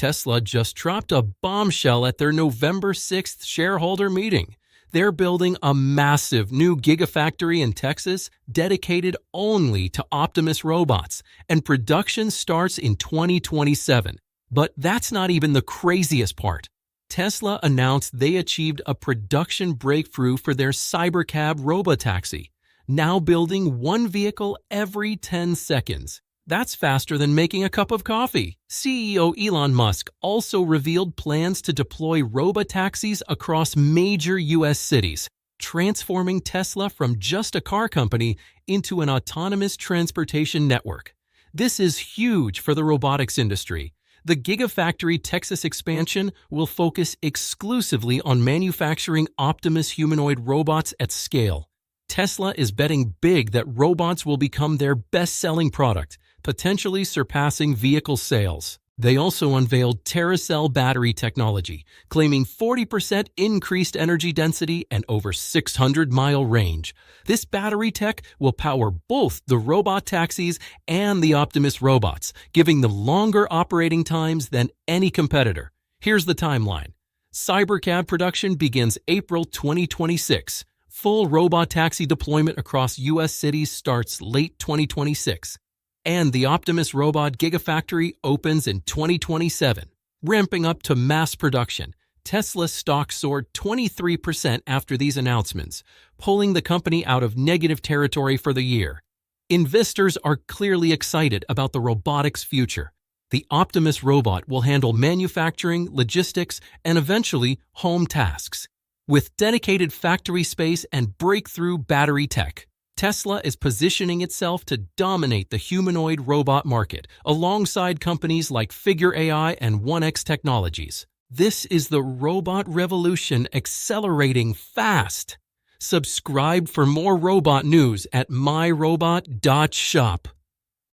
Tesla just dropped a bombshell at their November 6th shareholder meeting. They're building a massive new Gigafactory in Texas dedicated only to Optimus robots, and production starts in 2027. But that's not even the craziest part. Tesla announced they achieved a production breakthrough for their Cybercab Robotaxi, now building one vehicle every 10 seconds. That's faster than making a cup of coffee. CEO Elon Musk also revealed plans to deploy robotaxis across major U.S. cities, transforming Tesla from just a car company into an autonomous transportation network. This is huge for the robotics industry. The Gigafactory Texas expansion will focus exclusively on manufacturing Optimus humanoid robots at scale. Tesla is betting big that robots will become their best-selling product, potentially surpassing vehicle sales. They also unveiled Tera-Cell battery technology, claiming 40% increased energy density and over 600-mile range. This battery tech will power both the Robotaxis and the Optimus robots, giving them longer operating times than any competitor. Here's the timeline. Cybercab production begins April 2026. Full Robotaxi deployment across U.S. cities starts late 2026. And the Optimus Robot Gigafactory opens in 2027. Ramping up to mass production, Tesla's stock soared 23% after these announcements, pulling the company out of negative territory for the year. Investors are clearly excited about the robotics future. The Optimus robot will handle manufacturing, logistics, and eventually home tasks. With dedicated factory space and breakthrough battery tech, Tesla is positioning itself to dominate the humanoid robot market, alongside companies like Figure AI and 1X Technologies. This is the robot revolution accelerating fast. Subscribe for more robot news at myrobot.shop.